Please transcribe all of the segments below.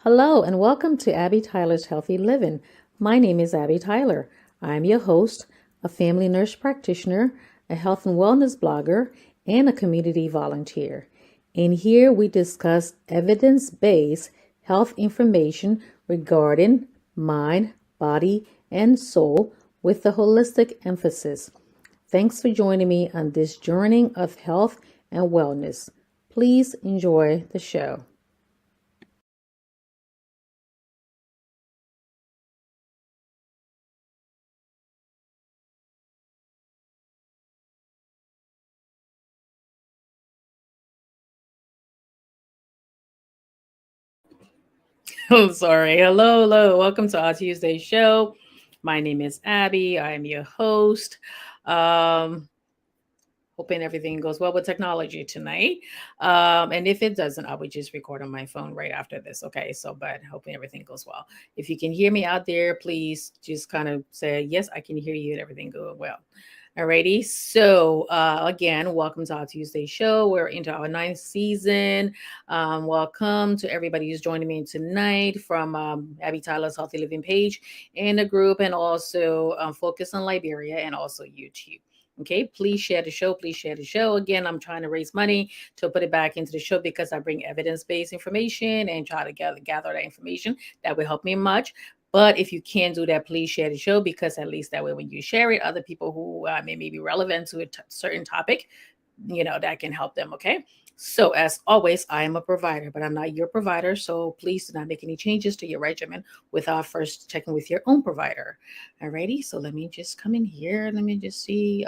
Hello, and welcome to Abby Tyler's Healthy Living. My name is Abby Tyler. I'm your host, a family nurse practitioner, a health and wellness blogger, and a community volunteer. In here, we discuss evidence based health information regarding mind, body, and soul with a holistic emphasis. Thanks for joining me on this journey of health and wellness. Please enjoy the show. Oh, sorry. Hello, hello. Welcome to our Tuesday show. My name is Abby. I am your host. Um, Hoping everything goes well with technology tonight. And if it doesn't, I would just record on my phone right after this. Okay. So, but hoping everything goes well. If you can hear me out there, please just kind of say, yes, I can hear you and everything going well. Alrighty. So again, welcome to our Tuesday show. We're into our ninth season. Welcome to everybody who's joining me tonight from Abby Tyler's Healthy Living page in the group, and also Focus on Liberia, and also YouTube. Okay, please share the show. Please share the show. Again, I'm trying to raise money to put it back into the show because I bring evidence-based information and try to gather that information that will help me much. But if you can do that, please share the show, because at least that way, when you share it, other people who may be relevant to a certain topic, that can help them. Okay. So, as always, I am a provider, but I'm not your provider. So please do not make any changes to your regimen without first checking with your own provider. Alrighty. So let me just come in here. Let me just see.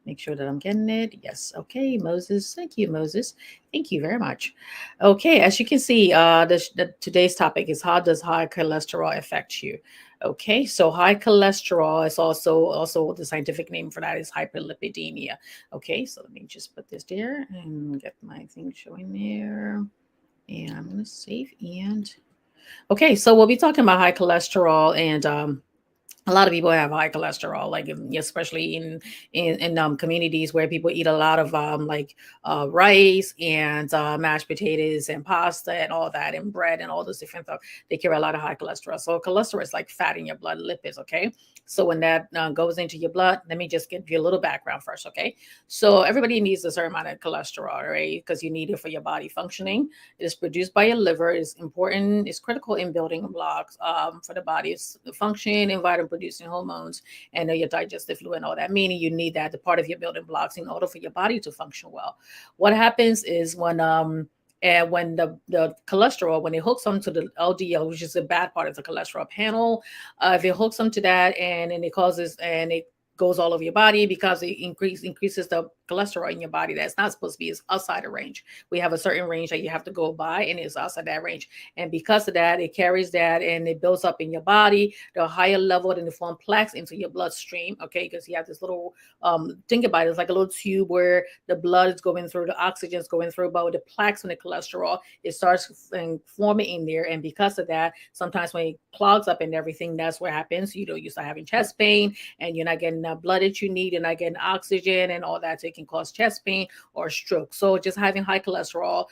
Make sure that I'm getting it. Yes. Okay, Moses. Thank you, Moses. Thank you very much. Okay, as you can see, today's topic is, how does high cholesterol affect you? Okay, so high cholesterol is also the scientific name for that is hyperlipidemia. Okay, so let me just put this there and get my thing showing there. And I'm gonna save. And okay, so we'll be talking about high cholesterol, and a lot of people have high cholesterol, like especially in communities where people eat a lot of rice and mashed potatoes and pasta and all that, and bread and all those different stuff. They carry a lot of high cholesterol. So cholesterol is like fat in your blood, lipids. Okay, so when that goes into your blood, let me just give you a little background first. Okay, so everybody needs a certain amount of cholesterol, right? Because you need it for your body functioning. It is produced by your liver. It's important. It's critical in building blocks for the body's function and vitamin producing hormones and your digestive fluid and all that. Meaning you need that, the part of your building blocks, in order for your body to function well. What happens is when the cholesterol, when it hooks onto the LDL, which is a bad part of the cholesterol panel, if it hooks onto that, and it causes, and it goes all over your body, because it increases the cholesterol in your body that's not supposed to be, is outside the range. We have a certain range that you have to go by, and it's outside that range. And because of that, it carries that and it builds up in your body, the higher level, and it form plaques into your bloodstream. Okay, because you have this little think about it, it's like a little tube where the blood is going through, the oxygen is going through, but with the plaques and the cholesterol, it starts forming in there. And because of that, sometimes when it clogs up and everything, that's what happens. You start having chest pain, and you're not getting the blood that you need, and not getting oxygen and all that. So it can cause chest pain or stroke. So just having high cholesterol,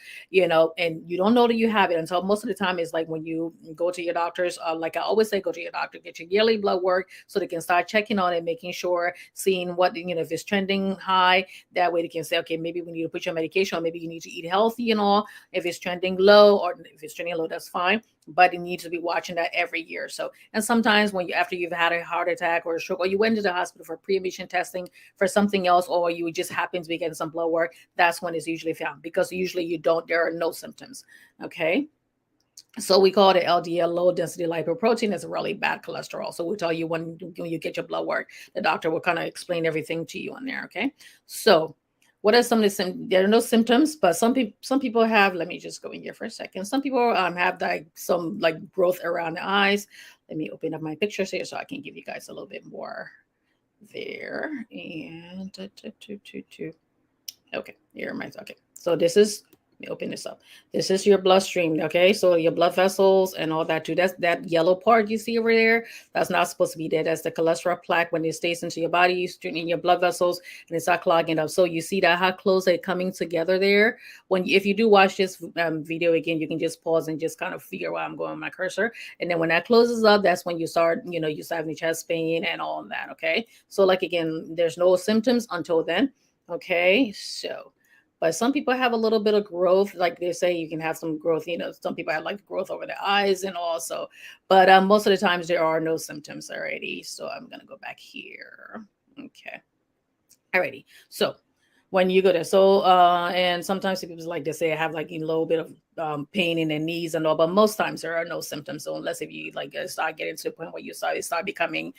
and you don't know that you have it until, most of the time, is like when you go to your doctors. Like I always say, go to your doctor, get your yearly blood work, so they can start checking on it, making sure, seeing what, if it's trending high, that way they can say, okay, maybe we need to put your medication, or maybe you need to eat healthy and all. If it's trending low, or if it's trending low, that's fine, but you need to be watching that every year. So, and sometimes when after you've had a heart attack or a stroke, or you went to the hospital for pre-admission testing for something else, or you just happen to be getting some blood work, that's when it's usually found, because usually there are no symptoms. Okay. So we call it LDL, low density lipoprotein. It's a really bad cholesterol. So we'll tell you when you get your blood work, the doctor will kind of explain everything to you on there. Okay. So what are some of the symptoms? There are no symptoms, but some people have. Let me just go in here for a second. Some people have like some like growth around the eyes. Let me open up my pictures here so I can give you guys a little bit more there. And okay, here am I. Okay, so this is me open this up. This is your bloodstream, okay? So your blood vessels and all that too. That's that yellow part you see over there. That's not supposed to be there. That's the cholesterol plaque when it stays into your body, in your blood vessels, and it start clogging up. So you see that how close they're coming together there. If you do watch this video again, you can just pause and just kind of figure where I'm going with my cursor. And then when that closes up, that's when you start, you start having chest pain and all of that. Okay. So like again, there's no symptoms until then. Okay. So but some people have a little bit of growth, like they say you can have some growth. Some people have like growth over their eyes and also, but most of the times there are no symptoms already. So I'm gonna go back here. Okay, alrighty. So when you go there, and sometimes people like they say have like a little bit of pain in their knees and all, but most times there are no symptoms. So unless if you like start getting to the point where you start becoming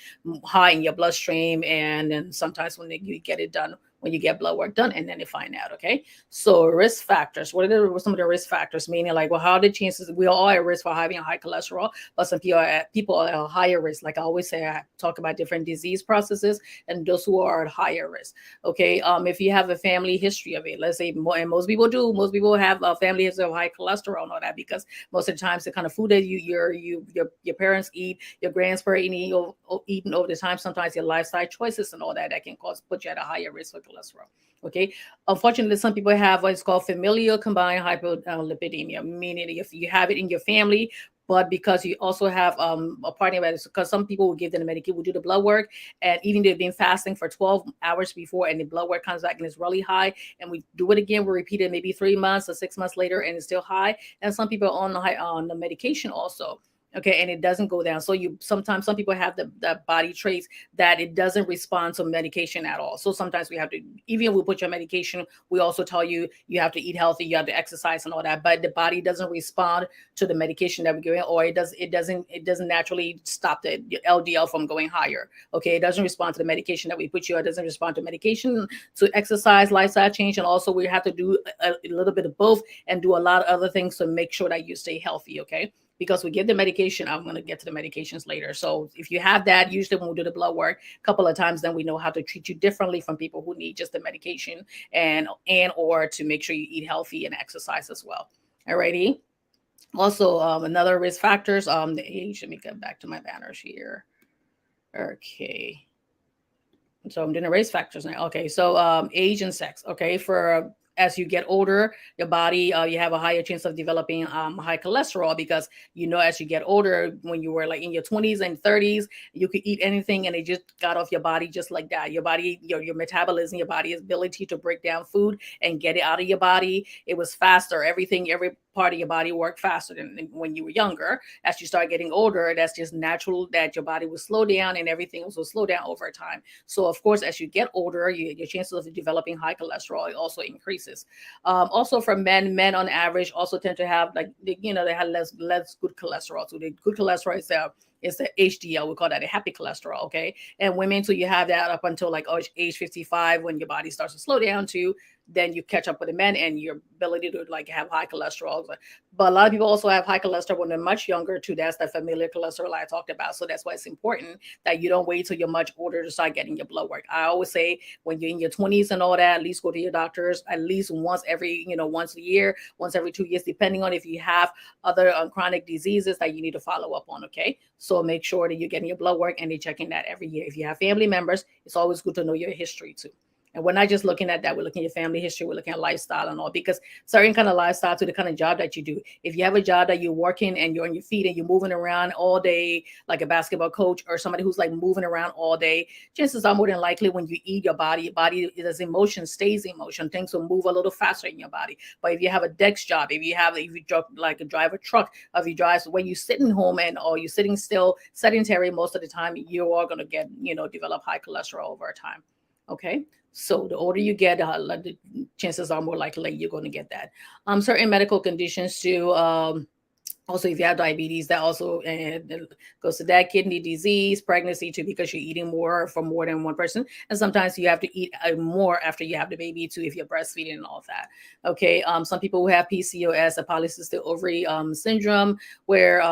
high in your bloodstream, and then sometimes when you get it done, when you get blood work done, and then they find out. Okay, so risk factors. What are some of the risk factors? Meaning, like, well, how are the chances? We are all at risk for having a high cholesterol, but some people are at higher risk. Like I always say, I talk about different disease processes and those who are at higher risk. Okay, if you have a family history of it, let's say, and most people do. Most people have a family history of high cholesterol and all that, because most of the times the kind of food that your parents eat, your grandparents eating over the time, sometimes your lifestyle choices and all that can put you at a higher risk for cholesterol. Okay. Unfortunately, some people have what's called familial combined hyperlipidemia, meaning if you have it in your family, but because you also have a partner that is, because some people will give them the medication, will do the blood work, and even they've been fasting for 12 hours before, and the blood work comes back and it's really high, and we do it again, we repeat it maybe 3 months or 6 months later, and it's still high. And some people are on the medication also. Okay, and it doesn't go down. So sometimes some people have the body traits that it doesn't respond to medication at all. So sometimes we have to, even if we put your medication, we also tell you have to eat healthy, you have to exercise and all that, but the body doesn't respond to the medication that we're giving, or it doesn't naturally stop the LDL from going higher. Okay, it doesn't respond to the medication that we put you. It doesn't respond to medication, to exercise, lifestyle change, and also we have to do a little bit of both and do a lot of other things to make sure that you stay healthy. Okay, because we give the medication. I'm going to get to the medications later. So if you have that, usually when we do the blood work a couple of times, then we know how to treat you differently from people who need just the medication and or to make sure you eat healthy and exercise as well. Alrighty. Also, another risk factors, the age. Let me get back to my banners here. Okay. So I'm doing the risk factors now. Okay. So age and sex. Okay. For as you get older, your body, you have a higher chance of developing high cholesterol, because as you get older, when you were like in your 20s and 30s, you could eat anything and it just got off your body just like that. Your body, your metabolism, your body's ability to break down food and get it out of your body, it was faster. Every part of your body worked faster than when you were younger. As you start getting older, that's just natural that your body will slow down, and everything will slow down over time. So of course, as you get older, your chances of developing high cholesterol also increases. Also for men on average also tend to have they have less good cholesterol. So the good cholesterol is the HDL. We call that a happy cholesterol. Okay. And women, so you have that up until like age 55, when your body starts to slow down too. Then you catch up with the men and your ability to like have high cholesterol. But a lot of people also have high cholesterol when they're much younger too. That's the familiar cholesterol I talked about. So that's why it's important that you don't wait till you're much older to start getting your blood work. I always say when you're in your 20s and all that, at least go to your doctors at least once a year, once every 2 years, depending on if you have other chronic diseases that you need to follow up on. Okay. So make sure that you're getting your blood work and you're checking that every year. If you have family members, it's always good to know your history too. And we're not just looking at that. We're looking at your family history. We're looking at lifestyle and all, because certain kind of lifestyle to the kind of job that you do. If you have a job that you're working and you're on your feet and you're moving around all day, like a basketball coach or somebody who's like moving around all day, chances are more than likely when you eat, your body is emotion, stays in motion. Things will move a little faster in your body. But if you have a desk job, if you drive a truck, or if you drive when you're sitting home or you're sitting still, sedentary most of the time, you are going to get, develop high cholesterol over time. Okay. So the older you get, the chances are more likely you're going to get that. Certain medical conditions too. Also, if you have diabetes, that also goes to that, kidney disease, pregnancy too, because you're eating more for more than one person. And sometimes you have to eat more after you have the baby too, if you're breastfeeding and all of that. Okay. Some people who have PCOS, a polycystic ovary syndrome, where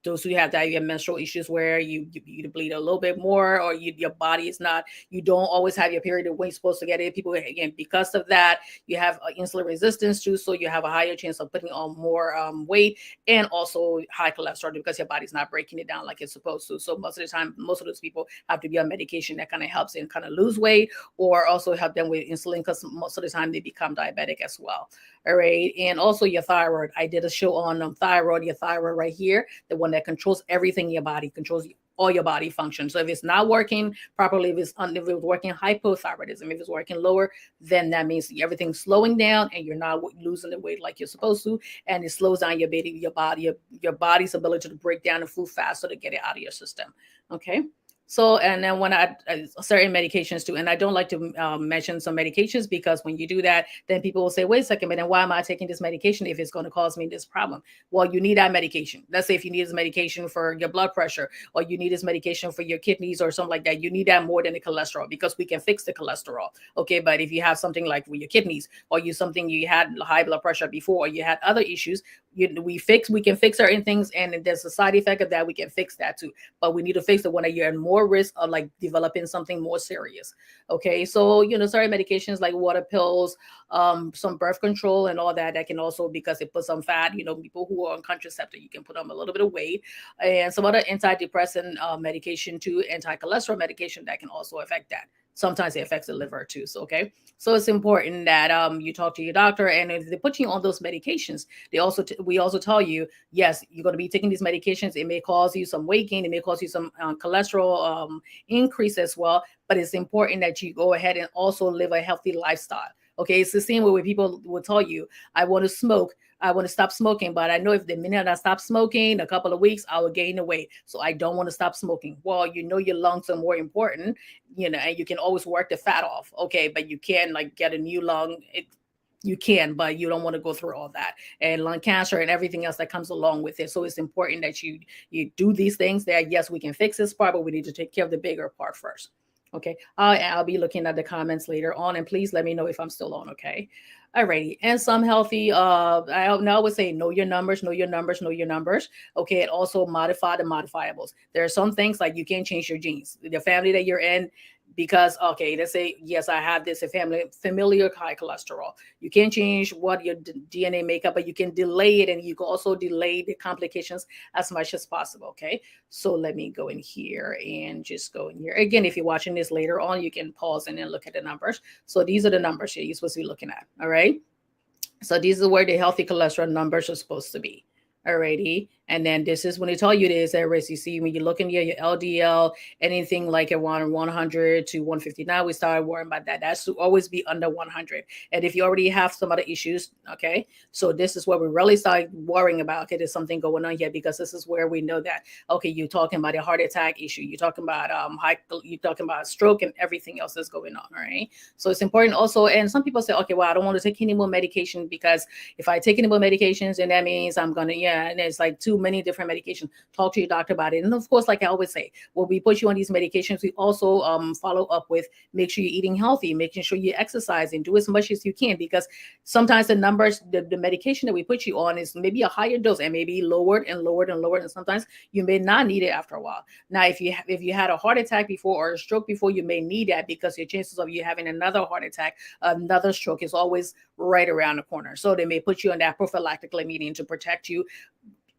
those who have that, you have menstrual issues where you bleed a little bit more, or your body is not, you don't always have your period when you're supposed to get it. People, again, because of that, you have insulin resistance too, so you have a higher chance of putting on more weight, and also high cholesterol because your body's not breaking it down like it's supposed to. So most of the time, most of those people have to be on medication that kind of helps them kind of lose weight, or also help them with insulin, because most of the time they become diabetic as well. All right. And also your thyroid. I did a show on thyroid, your thyroid right here, the one that controls everything in your body, controls all your body functions. So if it's not working properly, if it's working hypothyroidism, if it's working lower, then that means everything's slowing down and you're not losing the weight like you're supposed to. And it slows down your body's ability to break down the food faster to get it out of your system. Okay. So, and then when certain medications too, and I don't like to mention some medications, because when you do that, then people will say, wait a second, but then why am I taking this medication if it's going to cause me this problem? Well, you need that medication. Let's say if you need this medication for your blood pressure, or you need this medication for your kidneys or something like that, you need that more than the cholesterol, because we can fix the cholesterol. Okay. But if you have something like with your kidneys, or you had high blood pressure before, or you had other issues, we can fix certain things, and there's a side effect of that. We can fix that too, but we need to fix the one that you're in more risk of like developing something more serious. Okay, so certain medications like water pills, some birth control and all that can also, because it puts on fat, people who are on contraceptive, you can put on a little bit of weight, and some other antidepressant medication too, anti-cholesterol medication that can also affect that. Sometimes it affects the liver too. So, okay. So it's important that you talk to your doctor, and if they put you on those medications, we also tell you, yes, you're going to be taking these medications. It may cause you some weight gain. It may cause you some cholesterol increase as well. But it's important that you go ahead and also live a healthy lifestyle. Okay. It's the same way when people will tell you, I want to smoke. I want to stop smoking, but I know if the minute I stop smoking, a couple of weeks, I will gain the weight. So I don't want to stop smoking. Well, your lungs are more important, and you can always work the fat off. Okay. But you can like get a new lung. You can, but you don't want to go through all that and lung cancer and everything else that comes along with it. So it's important that you do these things that, yes, we can fix this part, but we need to take care of the bigger part first. Okay. I'll be looking at the comments later on, and please let me know if I'm still on. Okay. Alrighty. And some healthy, I would say know your numbers, know your numbers, know your numbers. Okay. And also modify the modifiables. There are some things like you can't change your genes, the family that you're in, because, okay, let's say, yes, I have this familiar high cholesterol. You can't change what your DNA makeup, but you can delay it, and you can also delay the complications as much as possible. Okay. So let me go in here and just go in here. Again, if you're watching this later on, you can pause and then look at the numbers. So these are the numbers here you're supposed to be looking at. All right. So these are where the healthy cholesterol numbers are supposed to be. Alrighty. And then this is when they tell you this, you see when you're looking at your LDL, anything like around 100 to 150. Now we started worrying about that. That should always be under 100. And if you already have some other issues, okay, so this is where we really start worrying about, okay, there's something going on here, because this is where we know that, okay, you're talking about a heart attack issue. You're talking about you're talking about stroke and everything else that's going on. All right. So it's important also. And some people say, okay, well, I don't want to take any more medication, because if I take any more medications, then that means I'm going to, and it's like too many different medications. Talk to your doctor about it. And of course, like I always say, when we put you on these medications, we also follow up with, make sure you're eating healthy, making sure you exercise and do as much as you can, because sometimes the numbers, the medication that we put you on is maybe a higher dose and maybe lowered and lowered and lowered. And sometimes you may not need it after a while. Now, if you had a heart attack before or a stroke before, you may need that, because your chances of you having another heart attack, another stroke is always right around the corner. So they may put you on that prophylactically, meaning to protect you,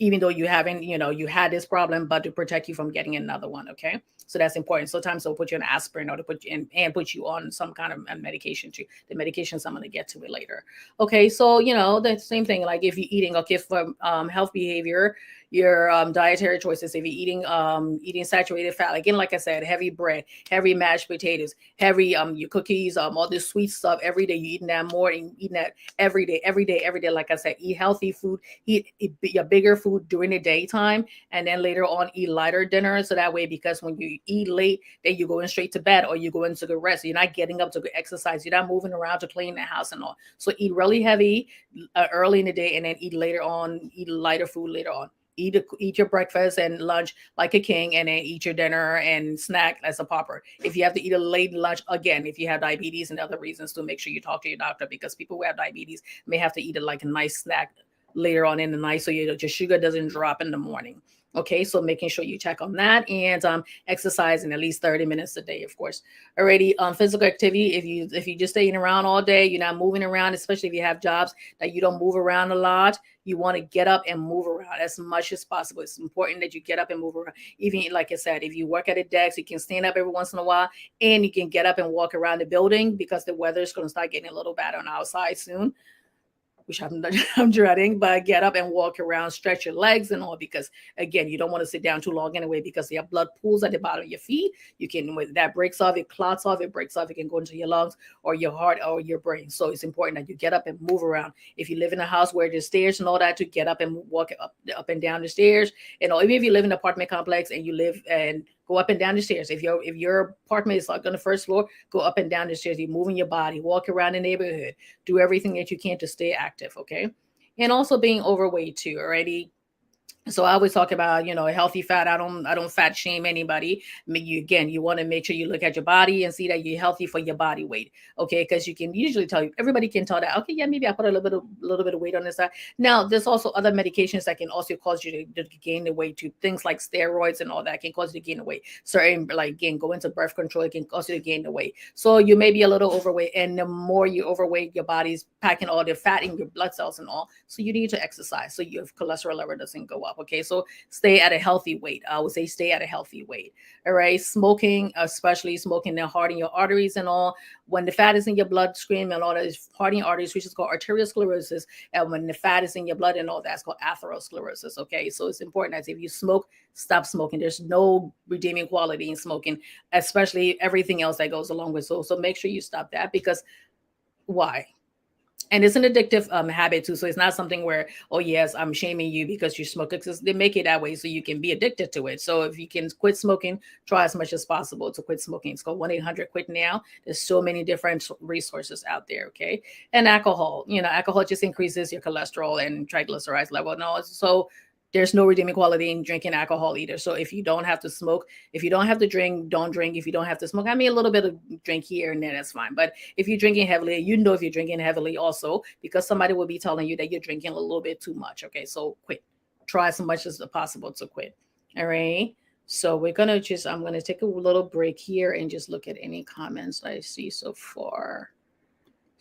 even though you haven't, you had this problem, but to protect you from getting another one. Okay. So that's important. Sometimes they'll put you on aspirin, or to put you in and put you on some kind of medication too. The medications, I'm going to get to it later. Okay. So, the same thing, like if you're eating, okay, for health behavior, your dietary choices, if you're eating saturated fat, again, like I said, heavy bread, heavy mashed potatoes, heavy your cookies, all this sweet stuff every day, you eating that more, and eating that every day. Like I said, eat healthy food, eat your bigger food during the daytime, and then later on eat lighter dinner. So that way, because when you eat late, then you're going straight to bed, or you go into the rest. You're not getting up to go exercise. You're not moving around to clean the house and all. So eat really heavy early in the day, and then eat lighter food later on. Eat your breakfast and lunch like a king, and then eat your dinner and snack as a pauper. If you have to eat a late lunch, again, if you have diabetes and other reasons, to make sure you talk to your doctor, because people who have diabetes may have to eat like a nice snack later on in the night, so your sugar doesn't drop in the morning. Okay, so making sure you check on that, and exercising at least 30 minutes a day, of course. Already, physical activity. If you just staying around all day, you're not moving around, especially if you have jobs that you don't move around a lot. You want to get up and move around as much as possible. It's important that you get up and move around. Even like I said, if you work at a desk, you can stand up every once in a while, and you can get up and walk around the building because the weather is going to start getting a little bad on the outside soon, which I'm dreading, but get up and walk around, stretch your legs and all, because again, you don't want to sit down too long anyway, because your blood pools at the bottom of your feet. You can, when that breaks off, it clots off, it breaks off, it can go into your lungs or your heart or your brain. So it's important that you get up and move around. If you live in a house where there's stairs and all that, to get up and walk up and down the stairs. And even if you live in an apartment complex and you live and go up and down the stairs. If your apartment is like on the first floor, go up and down the stairs. You're moving your body, walk around the neighborhood, do everything that you can to stay active. Okay. And also being overweight too. Already, so I always talk about, a healthy fat. I don't fat shame anybody. I mean, you want to make sure you look at your body and see that you're healthy for your body weight. Okay, because you can usually tell, everybody can tell that, okay, yeah, maybe I put a little bit of weight on this side. Now, there's also other medications that can also cause you to gain the weight too. Things like steroids and all that can cause you to gain the weight. Certain, like, again, go into birth control, it can cause you to gain the weight. So you may be a little overweight, and the more you overweight, your body's packing all the fat in your blood cells and all. So you need to exercise so your cholesterol level doesn't go up. Okay, so stay at a healthy weight. I would say stay at a healthy weight. All right, smoking, especially smoking, now hardening your arteries and all. When the fat is in your bloodstream and all that, is hardening arteries, which is called arteriosclerosis. And when the fat is in your blood and all that's called atherosclerosis. Okay, so it's important that if you smoke, stop smoking. There's no redeeming quality in smoking, especially everything else that goes along with. So make sure you stop that, because why? And it's an addictive habit too. So it's not something where, oh yes, I'm shaming you because you smoke. Because they make it that way so you can be addicted to it. So if you can quit smoking, try as much as possible to quit smoking. It's called 1-800-QUIT-NOW. There's so many different resources out there. Okay. And alcohol, alcohol just increases your cholesterol and triglycerides level. No, so there's no redeeming quality in drinking alcohol either. So if you don't have to smoke, if you don't have to drink, don't drink. If you don't have to smoke, I mean, a little bit of drink here and there, that's fine. But if you're drinking heavily, if you're drinking heavily also, because somebody will be telling you that you're drinking a little bit too much. Okay, so quit. Try as much as possible to quit. All right. So I'm going to take a little break here and just look at any comments I see so far.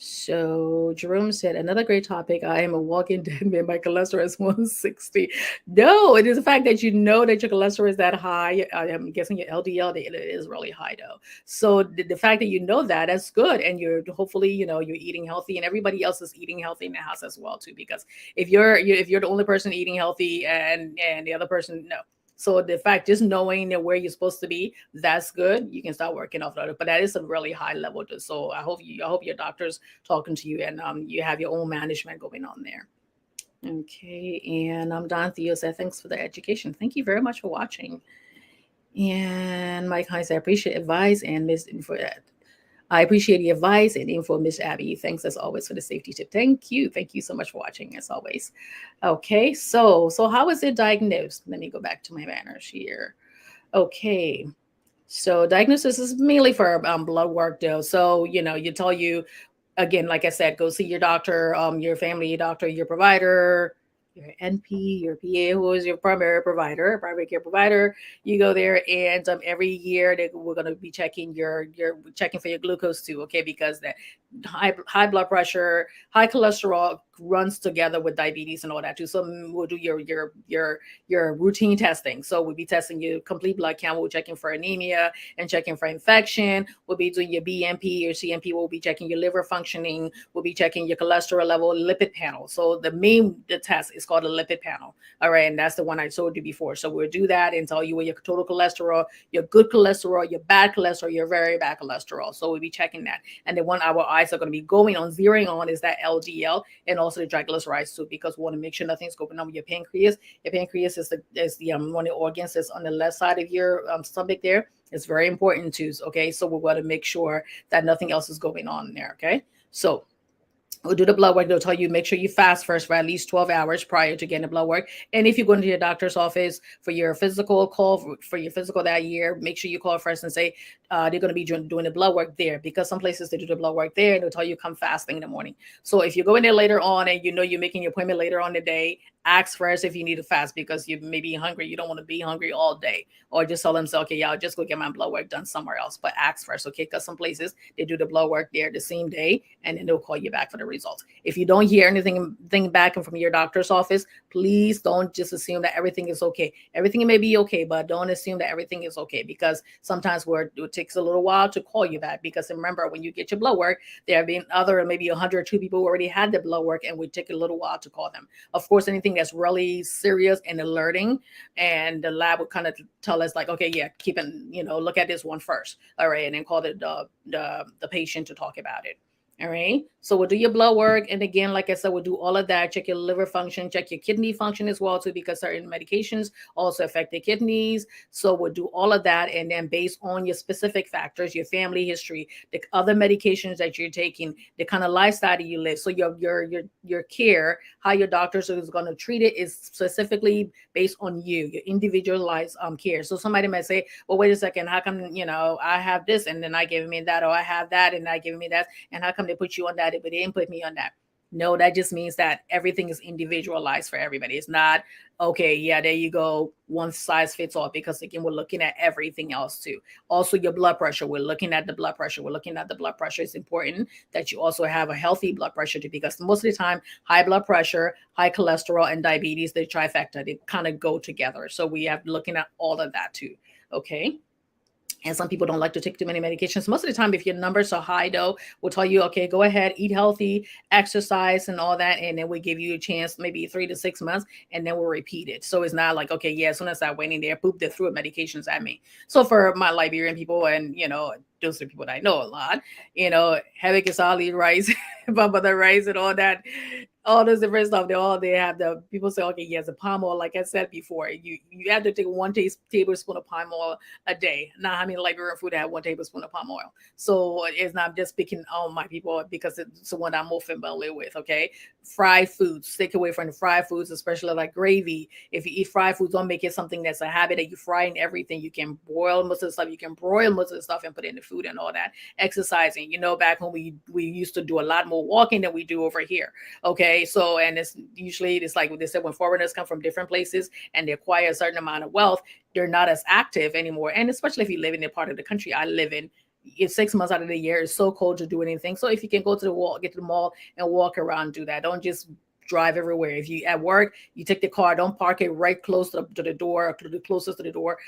So Jerome said, another great topic. I am a walking dead man. My cholesterol is 160. No, it is the fact that you know that your cholesterol is that high. I'm guessing your LDL, it is really high though. So the fact that you know that, that's good. And you're hopefully, you're eating healthy, and everybody else is eating healthy in the house as well too. Because if you're the only person eating healthy and the other person, no. So the fact, just knowing that where you're supposed to be, that's good. You can start working off of it. But that is a really high level. So I hope your doctor's talking to you, and you have your own management going on there. Okay, and Don Theo said, thanks for the education. Thank you very much for watching. And Mike Hines, I appreciate advice and Miss for that. I appreciate the advice and info, Miss Abby. Thanks as always for the safety tip. Thank you. Thank you so much for watching as always. Okay, so how is it diagnosed? Let me go back to my banners here. Okay, so diagnosis is mainly for blood work though. So, you tell you, again, like I said, go see your doctor, your family doctor, your provider, your NP, your PA, who is your primary care provider. You go there, and every year we're going to be checking checking for your glucose too, okay? Because that high blood pressure, high cholesterol runs together with diabetes and all that too. So we'll do your routine testing. So we'll be testing your complete blood count. We're checking for anemia and checking for infection. We'll be doing your BNP, your CNP. We'll be checking your liver functioning. We'll be checking your cholesterol level, lipid panel. So the test is called a lipid panel. All right, and that's the one I told you before. So we'll do that and tell you what your total cholesterol, your good cholesterol, your bad cholesterol, your very bad cholesterol. So we'll be checking that. And the one our eyes are going to be zeroing on is that LDL, and also the triglycerides too, because we want to make sure nothing's going on with your pancreas. Your pancreas is the one of the organs that's on the left side of your stomach there. It's very important too. Okay, so we want to make sure that nothing else is going on there. Okay, so We'll do the blood work. They'll tell you make sure you fast first for at least 12 hours prior to getting the blood work. And if you go into your doctor's office for your physical, call for your physical that year, make sure you call first and say they're going to be doing the blood work there, because some places they do the blood work there and they'll tell you come fasting in the morning. So if you go in there later on and you know you're making your appointment later on the day, ask first if you need to fast, because you may be hungry. You don't want to be hungry all day, or just tell them, say, okay, yeah, I'll just go get my blood work done somewhere else. But ask first, okay? Because some places they do the blood work there the same day, and then they'll call you back for the results. If you don't hear anything back from your doctor's office, please don't just assume that everything is okay. Everything may be okay, but don't assume that everything is okay, because sometimes it takes a little while to call you back. Because remember, when you get your blood work, there have been other maybe 102 people who already had the blood work, and would take a little while to call them. Of course, anything that's really serious and alerting, and the lab would kind of tell us like, okay, yeah, keep it, look at this one first, all right, and then call the patient to talk about it. All right. So we'll do your blood work. And again, like I said, we'll do all of that. Check your liver function, check your kidney function as well, too, because certain medications also affect the kidneys. So we'll do all of that. And then based on your specific factors, your family history, the other medications that you're taking, the kind of lifestyle that you live. So your care, how your doctors is going to treat it, is specifically based on you, your individualized care. So somebody might say, well, wait a second, how come, I have this and then I give me that, or I have that and I give me that, and how come they put you on that, but they didn't put me on that? No, that just means that everything is individualized for everybody. It's not, okay, yeah, there you go, one size fits all, because again, we're looking at everything else too. Also, your blood pressure, we're looking at the blood pressure. We're looking at the blood pressure. It's important that you also have a healthy blood pressure too, because most of the time, high blood pressure, high cholesterol, and diabetes, the trifecta, they kind of go together. So we have looking at all of that too. Okay. And some people don't like to take too many medications. Most of the time, if your numbers are high, though, we'll tell you, okay, go ahead, eat healthy, exercise, and all that. And then we give you a chance, maybe 3 to 6 months, and then we'll repeat it. So it's not like, okay, yeah, as soon as I went in there, poop, they threw medications at me. So for my Liberian people, and, those are people that I know a lot, havoc is all rice, baba rice, and all those different stuff. They have the people say, okay, yes, the palm oil. Like I said before, you have to take one tablespoon of palm oil a day. Now, how many Liberian food have 1 tablespoon of palm oil? So it's not just picking on my people, because it's the one I'm more familiar with. Okay, fried foods. Stick away from the fried foods, especially like gravy. If you eat fried foods, don't make it something that's a habit that you fry in everything. You can boil most of the stuff. You can broil most of the stuff and put it in the food and all that. Exercising. Back home we used to do a lot more walking than we do over here. Okay, so and it's like they said, when foreigners come from different places and they acquire a certain amount of wealth, they're not as active anymore. And especially if you live in the part of the country I live in, it's 6 months out of the year, it's so cold to do anything. So if you can go to the wall, get to the mall and walk around, do that. Don't just drive everywhere. If you at work, you take the car, don't park it right close to the door, to the closest to the door.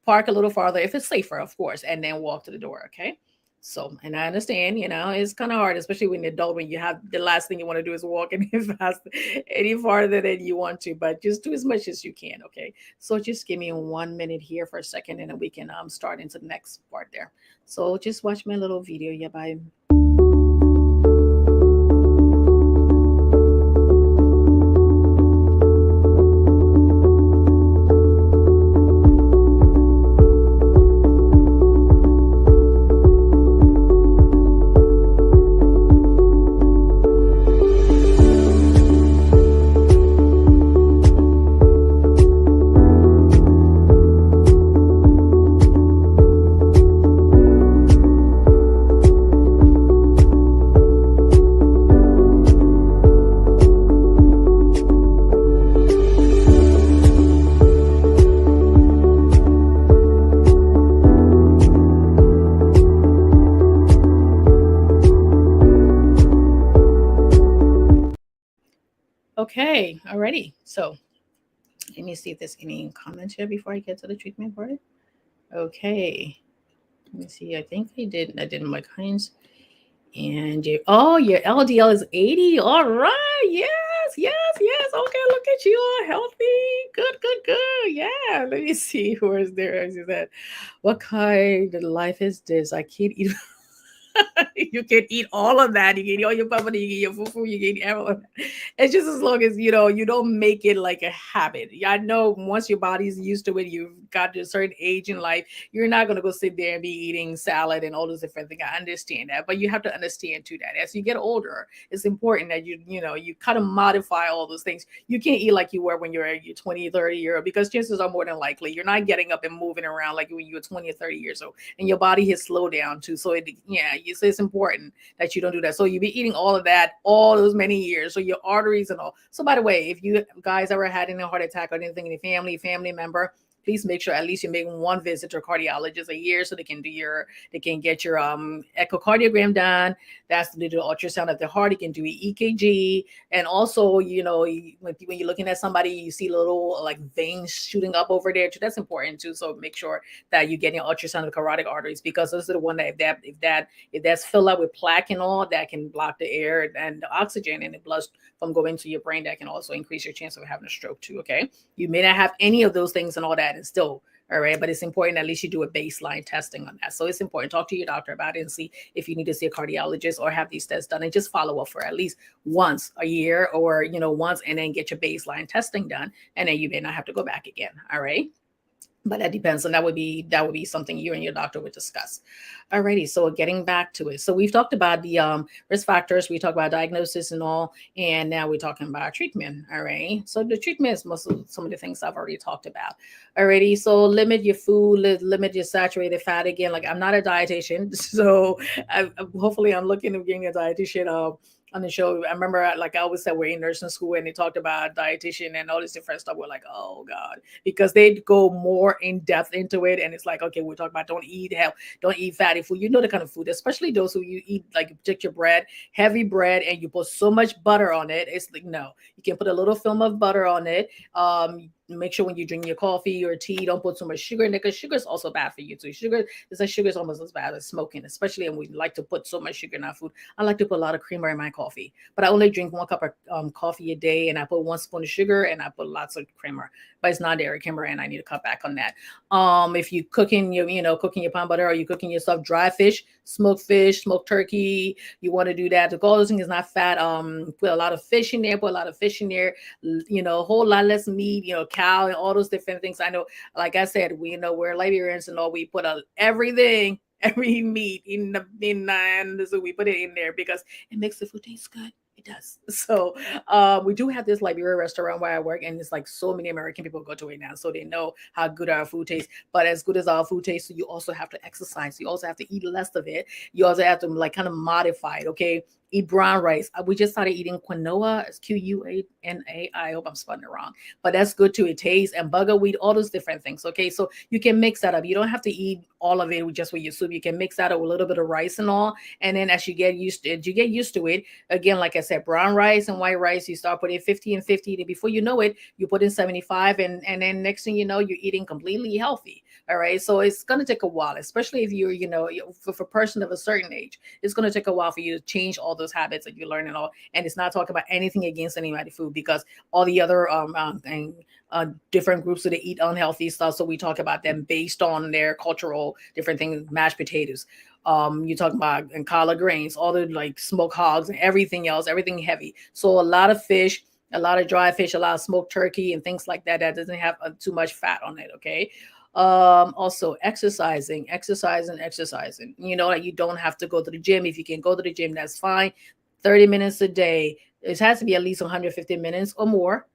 Park a little farther if it's safer, of course, and then walk to the door. Okay. So, and I understand, it's kind of hard, especially when you're adult, when you have the last thing you want to do is walk any fast, any farther than you want to, but just do as much as you can. Okay. So just give me 1 minute here for a second, and then we can start into the next part there. So just watch my little video. Yeah, bye. Okay, alrighty. So let me see if there's any comments here before I get to the treatment part. Okay. Let me see. I think I did my kinds. And your LDL is 80. All right. Yes, yes, yes. Okay, look at you all healthy. Good, good, good. Yeah. Let me see. Where's there? Is that what kind of life is this? I can't eat. You can eat all of that. You can eat all your papa, you can eat your fufu, you can eat all of that. It's just as long as you don't make it like a habit. Yeah, I know once your body's used to it, you've got to a certain age in life, you're not gonna go sit there and be eating salad and all those different things. I understand that, but you have to understand too that as you get older, it's important that you kind of modify all those things. You can't eat like you were when you're your 20, 30 year old, because chances are more than likely you're not getting up and moving around like when you were 20 or 30 years old, and your body has slowed down too. So so it's important that you don't do that. So you be eating all of that all those many years. So your arteries and all. So by the way, if you guys ever had any heart attack or anything in your family member, please make sure at least you're making one visit to a cardiologist a year so they can get your echocardiogram done. That's to do the ultrasound of the heart. You can do EKG. And also, when you're looking at somebody, you see little like veins shooting up over there too. That's important too. So make sure that you're getting an ultrasound of the carotid arteries, because those are the one that if that's filled up with plaque and all, that can block the air and the oxygen and the blood from going to your brain. That can also increase your chance of having a stroke too. Okay, you may not have any of those things and all that, and still. All right, but it's important at least you do a baseline testing on that. So it's important. Talk to your doctor about it and see if you need to see a cardiologist or have these tests done, and just follow up for at least once a year, or once, and then get your baseline testing done, and then you may not have to go back again. All right. But that depends, and that would be something you and your doctor would discuss. Alrighty, so getting back to it. So we've talked about the risk factors, we talked about diagnosis and all, and now we're talking about treatment. All right. So the treatment is most of some of the things I've already talked about. Alrighty. So limit your food, limit your saturated fat. Again, like, I'm not a dietitian, so hopefully I'm looking at getting a dietitian on the show. I remember, like I always said, we're in nursing school and they talked about dietitian and all this different stuff. We're like, oh God, because they go more in depth into it. And it's like, okay, we're talking about don't eat fatty food. You know the kind of food, especially those who you eat, like you take your bread, heavy bread, and you put so much butter on it. It's like, no, you can put a little film of butter on it. Make sure when you drink your coffee or tea, don't put so much sugar in it, because sugar is also bad for you too. Sugar is almost as bad as smoking, especially, and we like to put so much sugar in our food. I like to put a lot of creamer in my coffee, but I only drink 1 cup of coffee a day, and I put 1 spoon of sugar and I put lots of creamer, but it's not dairy creamer, and I need to cut back on that. If you cooking your palm butter, or you cooking yourself dry fish, smoked turkey, you want to do that. The goal is not fat. Put a lot of fish in there. Put a lot of fish in there. A whole lot less meat. Cow and all those different things. I know, like I said, we're Liberians and all. We put everything, every meat and so we put it in there because it makes the food taste good. It does. So we do have this Liberian restaurant where I work, and it's like so many American people go to it now, so they know how good our food tastes. But as good as our food tastes, you also have to exercise. You also have to eat less of it. You also have to like kind of modify it. Okay, eat brown rice. We just started eating quinoa. It's Quana. I hope I'm spelling it wrong, but that's good too. It tastes, and bugger wheat, all those different things. Okay, so you can mix that up. You don't have to eat all of it just with your soup. You can mix that up with a little bit of rice and all, and then as you get used to it, again, like I said, brown rice and white rice, you start putting 50 and 50, and before you know it, you put in 75, and then next thing you know, you're eating completely healthy. All right, so it's going to take a while, especially if you're for a person of a certain age, it's going to take a while for you to change all those habits that you learn and all. And it's not talking about anything against anybody food, because all the other different groups that eat unhealthy stuff, so we talk about them based on their cultural different things. Mashed potatoes, you talk about, and collard greens, all the like smoked hogs and everything else, everything heavy. So a lot of fish, a lot of dry fish, a lot of smoked turkey and things like that doesn't have too much fat on it. Okay. Also exercising. Like, you don't have to go to the gym. If you can go to the gym, that's fine. 30 minutes a day. It has to be at least 150 minutes or more.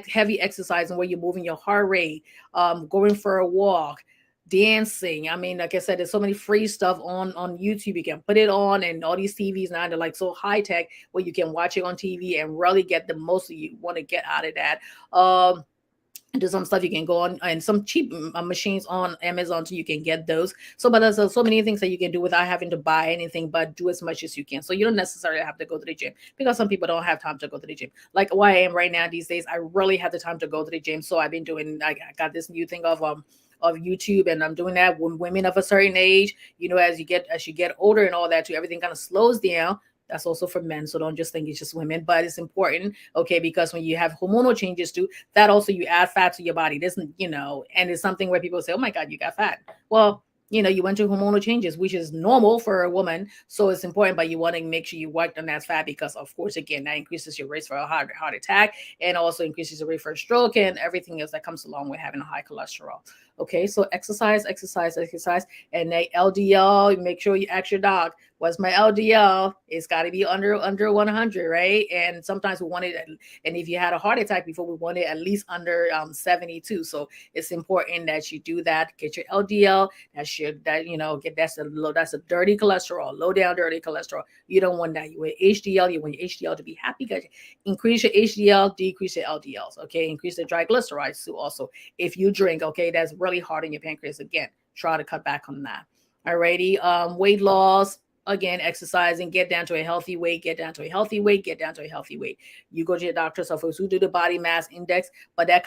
Heavy exercising where you're moving your heart rate, going for a walk, dancing. I mean, like I said, there's so many free stuff on YouTube. You can put it on, and all these TVs now, they're like so high tech where you can watch it on TV and really get the most that you want to get out of that. There's some stuff you can go on, and some cheap machines on Amazon, so you can get those. So, but there's so many things that you can do without having to buy anything, but do as much as you can. So you don't necessarily have to go to the gym, because some people don't have time to go to the gym. Like where I am right now these days, I really have the time to go to the gym. So I've been doing. I got this new thing of YouTube, and I'm doing that when women of a certain age. As you get older and all that too, everything kind of slows down. That's also for men, so don't just think it's just women, but it's important, okay, because when you have hormonal changes too, that also, you add fat to your body. Doesn't, and it's something where people say, oh my God, you got fat. Well, you went through hormonal changes, which is normal for a woman. So it's important, but you want to make sure you work on that fat because, of course, again, that increases your risk for a heart attack and also increases the risk for a stroke and everything else that comes along with having a high cholesterol. Okay, so exercise, exercise, exercise, and the LDL. Make sure you ask your doc, what's my LDL? It's got to be under 100, right? And sometimes we want it, and if you had a heart attack before, we want it at least under 72. So it's important that you do that. Get your LDL. That's a dirty cholesterol, low down dirty cholesterol. You don't want that. You want HDL. You want your HDL to be happy. Because increase your HDL, decrease your LDLs. Okay, increase the triglycerides too. Also, if you drink, okay, that's really hard on your pancreas. Again, try to cut back on that. Alrighty. Weight loss. Again, exercising, get down to a healthy weight, get down to a healthy weight, get down to a healthy weight. You go to your doctor's office who do the body mass index, but that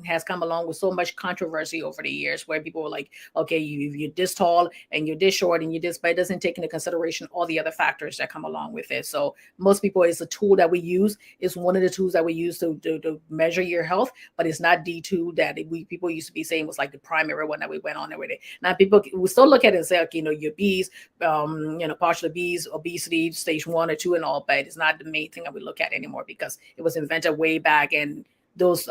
has come along with so much controversy over the years where people are like, okay, you're this tall and you're this short and you're this, but it doesn't take into consideration all the other factors that come along with it. So most people, it's a tool that we use. It's one of the tools that we use to measure your health, but it's not the tool that people used to be saying was like the primary one that we went on there with it. Now people will still look at it and say, okay, you're obese, partial obesity, stage 1 or 2 and all, but it's not the main thing that we look at anymore because it was invented way back and those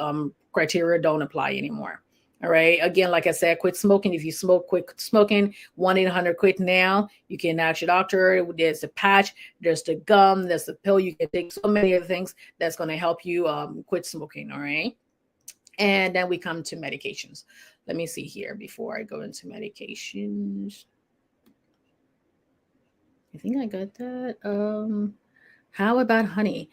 criteria don't apply anymore. All right. Again, like I said, quit smoking. If you smoke, quit smoking. 1-800-QUIT now. You can ask your doctor. There's a patch. There's the gum. There's the pill. You can take so many other things that's going to help you quit smoking. All right. And then we come to medications. Let me see here before I go into medications. I think I got that. How about honey?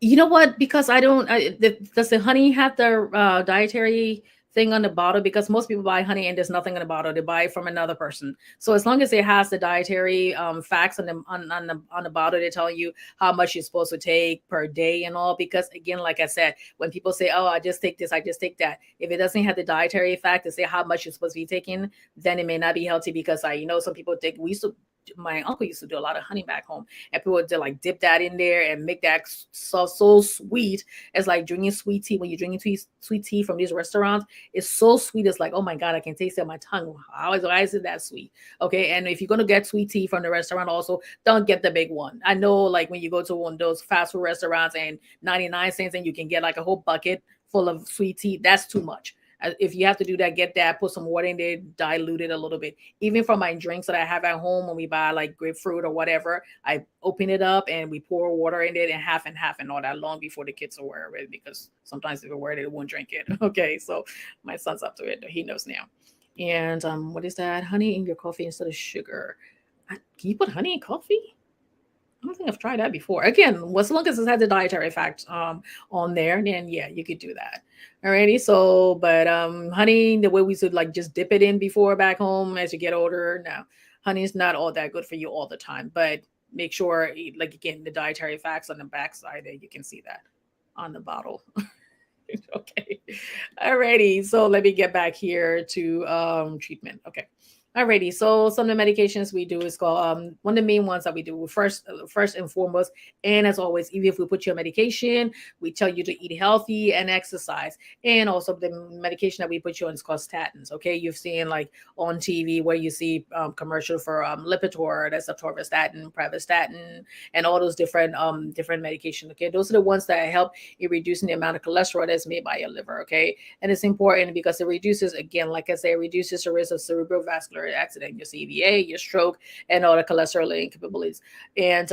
You know what? Because does the honey have the dietary thing on the bottle? Because most people buy honey and there's nothing in the bottle. They buy it from another person. So as long as it has the dietary facts on the bottle, they're telling you how much you're supposed to take per day and all. Because again, like I said, when people say, "Oh, I just take this, I just take that," if it doesn't have the dietary fact to say how much you're supposed to be taking, then it may not be healthy. Because some people take. My uncle used to do a lot of honey back home, and people would like dip that in there and make that so sweet. It's like drinking sweet tea. When you're drinking sweet tea from these restaurants, it's so sweet. It's like, oh my God, I can taste it on my tongue. Why is it that sweet? Okay, and if you're gonna get sweet tea from the restaurant, also don't get the big one. I know, like when you go to one of those fast food restaurants and 99 cents, and you can get like a whole bucket full of sweet tea. That's too much. If you have to do that, get that, put some water in there, dilute it a little bit. Even for my drinks that I have at home, when we buy like grapefruit or whatever, I open it up and we pour water in it and half and all that long before the kids are aware of it, because sometimes if they're aware, they won't drink it. Okay, so my son's up to it. He knows now. And what is that? Honey in your coffee instead of sugar. Can you put honey in coffee? I don't think I've tried that before. Again, as long as it has the dietary facts on there, then yeah, you could do that. Alrighty. So, but honey, the way we should like just dip it in before back home as you get older. No, honey is not all that good for you all the time. But make sure, like again, the dietary facts on the back side there, you can see that on the bottle. Okay. Alrighty. So let me get back here to treatment. Okay. Alrighty, so some of the medications we do is called one of the main ones that we do first and foremost. And as always, even if we put you on medication, we tell you to eat healthy and exercise. And also the medication that we put you on is called statins. Okay, you've seen like on TV where you see commercial for Lipitor, that's atorvastatin, pravastatin, and all those different medications. Okay, those are the ones that help in reducing the amount of cholesterol that's made by your liver. Okay, and it's important because it reduces, again, like I say, it reduces the risk of cerebrovascular accident, your CVA, your stroke, and all the cholesterol capabilities. And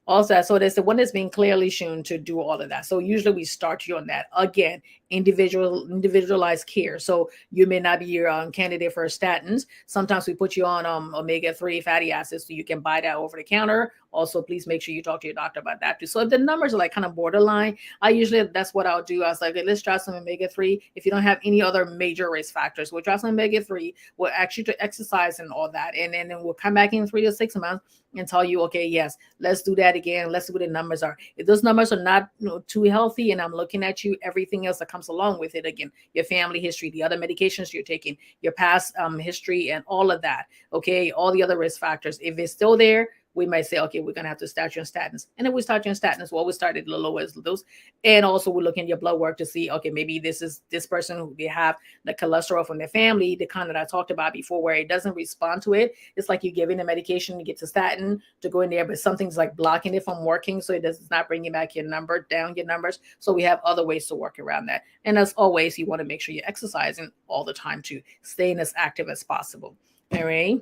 also, so there's the one that's been clearly shown to do all of that. So usually we start you on that. Again, individualized care. So you may not be your candidate for statins. Sometimes we put you on omega-3 fatty acids, so you can buy that over the counter. Also, please make sure you talk to your doctor about that too. So if the numbers are like kind of borderline, that's what I'll do. I was like, okay, let's try some omega-3. If you don't have any other major risk factors, we'll try some omega-3. We'll actually to exercise and all that. And then we'll come back in 3 to 6 months and tell you, okay, yes, let's do that again. Let's see what the numbers are. If those numbers are not too healthy and I'm looking at you, everything else that comes along with it, again, your family history, the other medications you're taking, your past history and all of that, okay, all the other risk factors, if it's still there, we might say, okay, we're going to have to start you on statins. And if we start you on statins, well, we started the lowest dose. And also we're looking at your blood work to see, okay, maybe this person who they have the cholesterol from their family, the kind that I talked about before, where it doesn't respond to it. It's like you're giving the medication to get to statin to go in there, but something's like blocking it from working. So it's not bringing back your number, down your numbers. So we have other ways to work around that. And as always, you want to make sure you're exercising all the time to staying as active as possible. All right.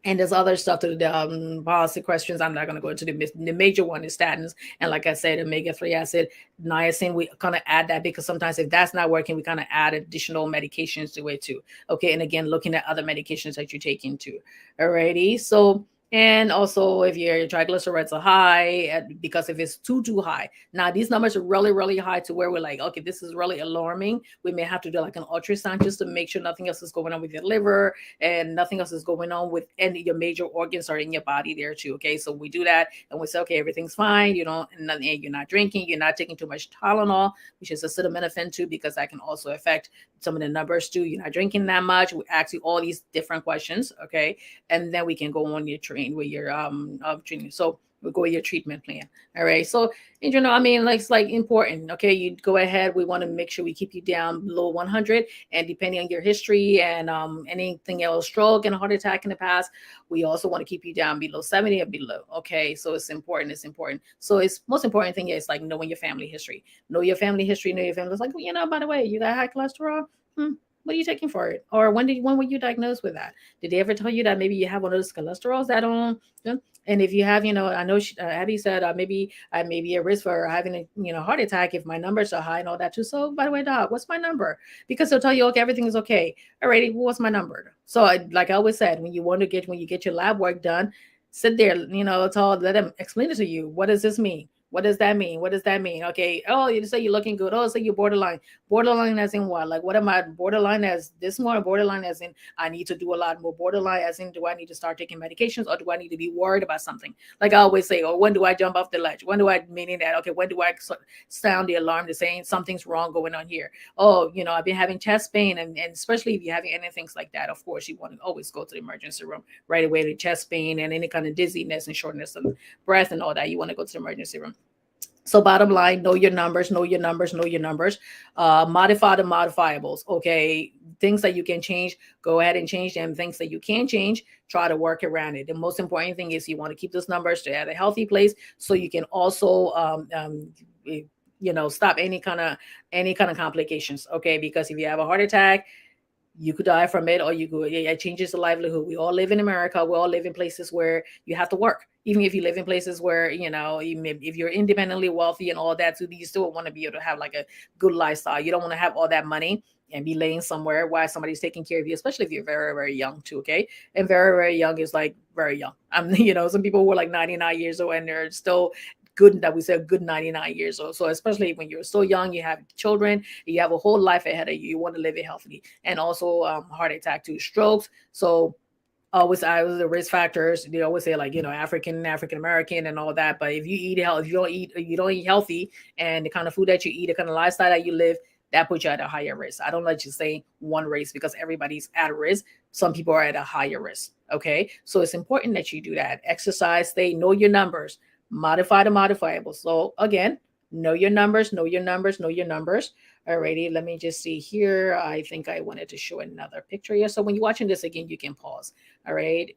And there's other stuff to the policy questions. I'm not going to go into the major one is statins. And like I said, omega-3 acid, niacin, we kind of add that because sometimes if that's not working, we kind of add additional medications to it too. Okay. And again, looking at other medications that you take into. Alrighty. So, and also if your triglycerides are high, because if it's too high. Now these numbers are really, really high to where we're like, okay, this is really alarming. We may have to do like an ultrasound just to make sure nothing else is going on with your liver and nothing else is going on with any of your major organs are in your body there too. Okay. So we do that and we say, okay, everything's fine. You don't, nothing, you're not drinking, you're not taking too much Tylenol, which is acetaminophen too, because that can also affect some of the numbers too. You're not drinking that much. We ask you all these different questions. Okay. And then we can go on your train with your treatment. So we'll go with your treatment plan. All right. So, and you know, I mean, like, it's like important. Okay. You go ahead. We want to make sure we keep you down below 100. And depending on your history and anything else, stroke and heart attack in the past, we also want to keep you down below 70 or below. Okay. So it's important. It's important. So it's most important thing is like knowing your family history. Know your family history. Know your family. It's like, well, you know, by the way, you got high cholesterol. What are you taking for it? Or when were you diagnosed with that? Did they ever tell you that maybe you have one of those cholesterols that don't? And if you have, you know, I know Abby said maybe I may be at risk for having a heart attack if my numbers are high and all that too. So by the way, doc, what's my number? Because they'll tell you, okay, everything is okay. Alrighty, well, what's my number? So like I always said, when you get your lab work done, sit there, let them explain it to you. What does this mean? What does that mean? What does that mean? Okay. Oh, you say you're looking good. Oh, say you're borderline. Borderline as in what? Like, what am I borderline as this one? Borderline as in I need to do a lot more. Borderline as in do I need to start taking medications or do I need to be worried about something? Like I always say, when do I jump off the ledge? When do I meaning that? Okay, when do I sound the alarm to saying something's wrong going on here? Oh, I've been having chest pain, and especially if you're having anything like that, of course, you want to always go to the emergency room right away with chest pain and any kind of dizziness and shortness of breath and all that. You want to go to the emergency room. So bottom line, know your numbers, know your numbers, know your numbers. Modify the modifiables. Okay. Things that you can change, go ahead and change them. Things that you can't change, try to work around it. The most important thing is you want to keep those numbers at a healthy place so you can also stop any kind of complications. Okay. Because if you have a heart attack, you could die from it, or it changes the livelihood. We all live in America. We all live in places where you have to work. Even if you live in places where, if you're independently wealthy and all that, so you still want to be able to have like a good lifestyle. You don't want to have all that money and be laying somewhere while somebody's taking care of you, especially if you're very, very young too. Okay. And very, very young is like very young. Some people who are like 99 years old and they're still good, that we say a good 99 years old. So especially when you're so young, you have children, you have a whole life ahead of you. You want to live it healthily. And also heart attack too, strokes. So always the risk factors. They always say like, African American and all that. But if you eat healthy, if you don't eat healthy, and the kind of food that you eat, the kind of lifestyle that you live, that puts you at a higher risk. I don't let you say one race because everybody's at risk. Some people are at a higher risk. Okay. So it's important that you do that. Exercise, know your numbers, modify the modifiables. So again, know your numbers, know your numbers, know your numbers. Alrighty, let me just see here. I think I wanted to show another picture here. So when you're watching this again, you can pause. All right.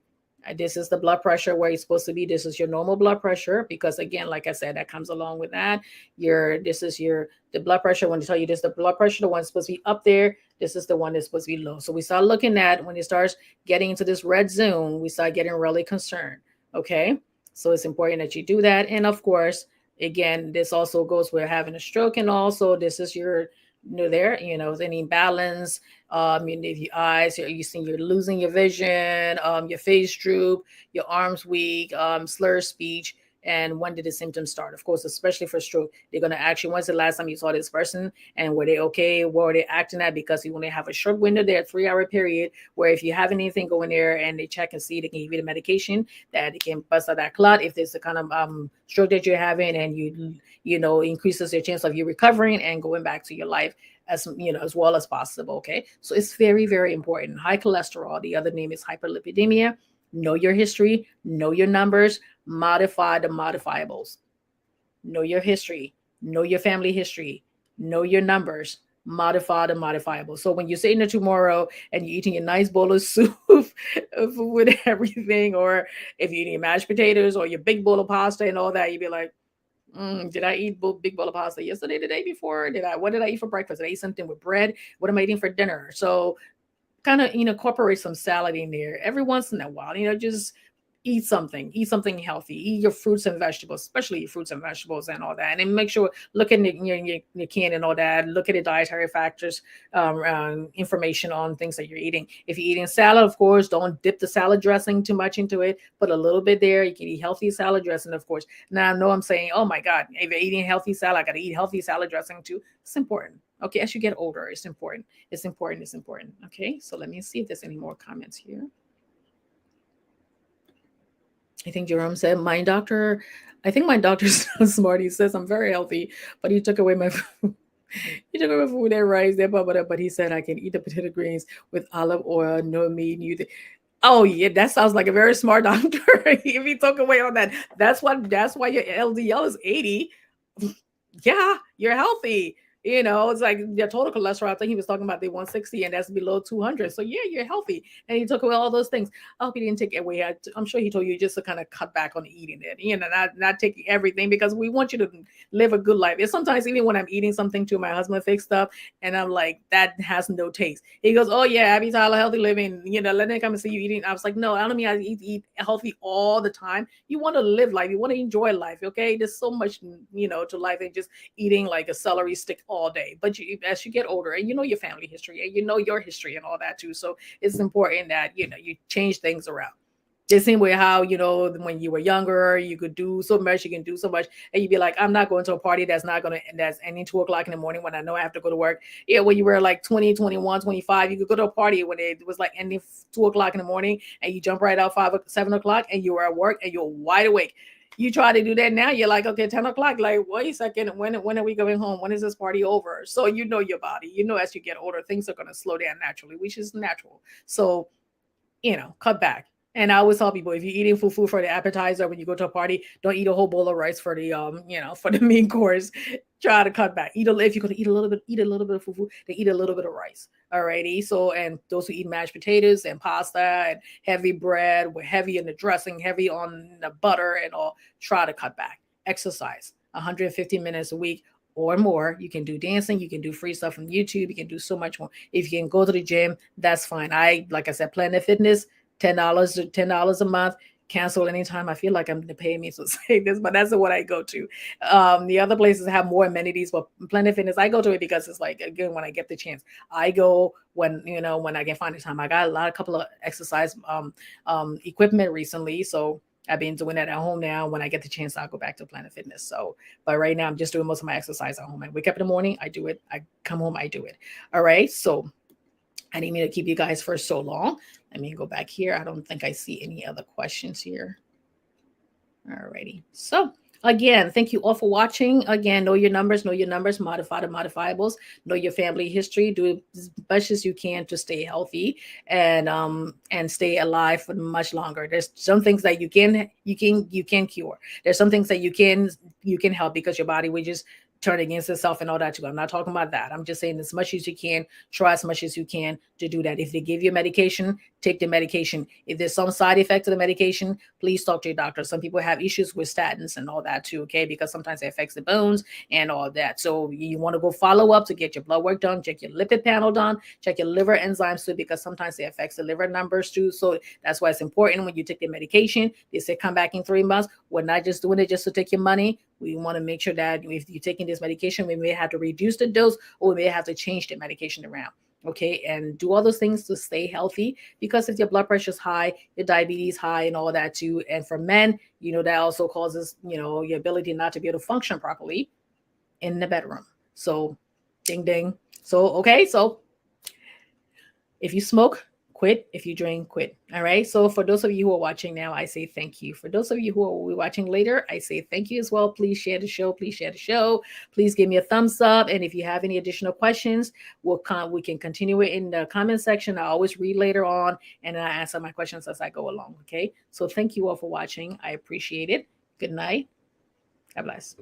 This is the blood pressure where it's supposed to be. This is your normal blood pressure because again, like I said, that comes along with that. The blood pressure. When they tell you this, the blood pressure, the one's supposed to be up there. This is the one that's supposed to be low. So we start looking at when it starts getting into this red zone, we start getting really concerned. Okay. So it's important that you do that. And of course, again, this also goes with having a stroke. And also this is your, any imbalance. If your eyes, you're losing your vision, your face droop, your arms weak, slur speech. And when did the symptoms start? Of course, especially for stroke, they're going to ask you, when's the last time you saw this person? And were they okay? What were they acting at? Because you only have a short window there, 3-hour period, where if you have anything going there and they check and see, they can give you the medication that it can bust out that clot. If there's a kind of stroke that you're having and increases your chance of you recovering and going back to your life as well as possible. Okay. So it's very, very important. High cholesterol. The other name is hyperlipidemia. Know your history, know your numbers, modify the modifiables. Know your history, know your family history, know your numbers, modify the modifiable. So when you're sitting there tomorrow and you're eating a nice bowl of soup with everything, or if you're eating mashed potatoes or your big bowl of pasta and all that, you'd be like, did I eat big bowl of pasta yesterday, the day before? What did I eat for breakfast? Did I eat something with bread? What am I eating for dinner? So kind of, incorporate some salad in there every once in a while, just eat something healthy, eat your fruits and vegetables, especially your fruits and vegetables and all that. And then make sure, look at your can and all that, look at the dietary factors, information on things that you're eating. If you're eating salad, of course, don't dip the salad dressing too much into it, put a little bit there. You can eat healthy salad dressing, of course. Now I know I'm saying, oh my God, if you're eating healthy salad, I gotta eat healthy salad dressing too. It's important. Okay, as you get older, it's important. It's important. It's important. Okay, so let me see if there's any more comments here. I think Jerome said, my doctor, I think my doctor's so smart. He says I'm very healthy, but he took away my food. He took away my food and rice, there, but he said I can eat the potato greens with olive oil, no meat. Oh yeah, that sounds like a very smart doctor. If he took away on that, that's why your LDL is 80. Yeah, you're healthy. It's like your total cholesterol. I think he was talking about the 160, and that's below 200. So yeah, you're healthy. And he took away all those things. I hope he didn't take it away. I'm sure he told you just to kind of cut back on eating it. Not taking everything, because we want you to live a good life. And sometimes even when I'm eating something too, my husband fixed stuff, and I'm like, that has no taste. He goes, oh yeah, Abby Tyler, healthy living. Let me come and see you eating. I was like, no, I don't mean I eat healthy all the time. You want to live life. You want to enjoy life. Okay, there's so much to life, and just eating like a celery stick all day. But as you get older, and your family history, and your history and all that too, so it's important that you change things around. The same way how when you were younger, you could do so much, you can do so much, and you'd be like, I'm not going to a party that's ending 2 o'clock in the morning when I know I have to go to work. Yeah, when you were like 20, 21, 25, you could go to a party when it was like ending 2 o'clock in the morning, and you jump right out 7 o'clock, and you were at work and you're wide awake. You try to do that now, you're like, okay, 10 o'clock, like, wait a second, when are we going home? When is this party over? So your body, as you get older, things are going to slow down naturally, which is natural. So cut back. And I always tell people, if you're eating food for the appetizer when you go to a party, don't eat a whole bowl of rice for the for the main course. Try to cut back. If you're gonna eat a little bit of fufu, then eat a little bit of rice. Alrighty. So, and those who eat mashed potatoes and pasta and heavy bread, with heavy in the dressing, heavy on the butter and all, try to cut back. Exercise 150 minutes a week or more. You can do dancing, you can do free stuff from YouTube, you can do so much more. If you can go to the gym, that's fine. Like I said, Planet Fitness, $10 a month. Cancel anytime I feel like I'm paying me to say this, but that's what I go to. The other places have more amenities, but Planet Fitness, I go to it because it's like, again, when I get the chance, I go when I can find the time. I got a couple of exercise equipment recently, so I've been doing that at home now. When I get the chance, I'll go back to Planet Fitness. So, but right now I'm just doing most of my exercise at home. I wake up in the morning, I do it. I come home, I do it. All right. So I didn't mean to keep you guys for so long. Let me go back here. I don't think I see any other questions here. Alrighty. So again, thank you all for watching. Again, know your numbers, modify the modifiables, know your family history, do as much as you can to stay healthy and stay alive for much longer. There's some things that you can cure. There's some things that you can help, because your body will just turn against itself and all that too. I'm not talking about that. I'm just saying, as much as you can, try as much as you can to do that. If they give you medication, take the medication. If there's some side effect to the medication, please talk to your doctor. Some people have issues with statins and all that too, okay? Because sometimes it affects the bones and all that. So you want to go follow up to get your blood work done, check your lipid panel done, check your liver enzymes too, because sometimes it affects the liver numbers too. So that's why it's important when you take the medication. They say come back in 3 months. We're not just doing it just to take your money. We want to make sure that if you're taking this medication, we may have to reduce the dose, or we may have to change the medication around. Okay, and do all those things to stay healthy, because if your blood pressure is high, your diabetes high, and all that too. And for men, that also causes your ability not to be able to function properly in the bedroom. So, ding ding. So okay, so if you smoke, quit. If you drink, quit. All right. So for those of you who are watching now, I say thank you. For those of you who will be watching later, I say thank you as well. Please share the show. Please share the show. Please give me a thumbs up. And if you have any additional questions, we can continue it in the comment section. I always read later on, and then I answer my questions as I go along. Okay. So thank you all for watching. I appreciate it. Good night. God bless.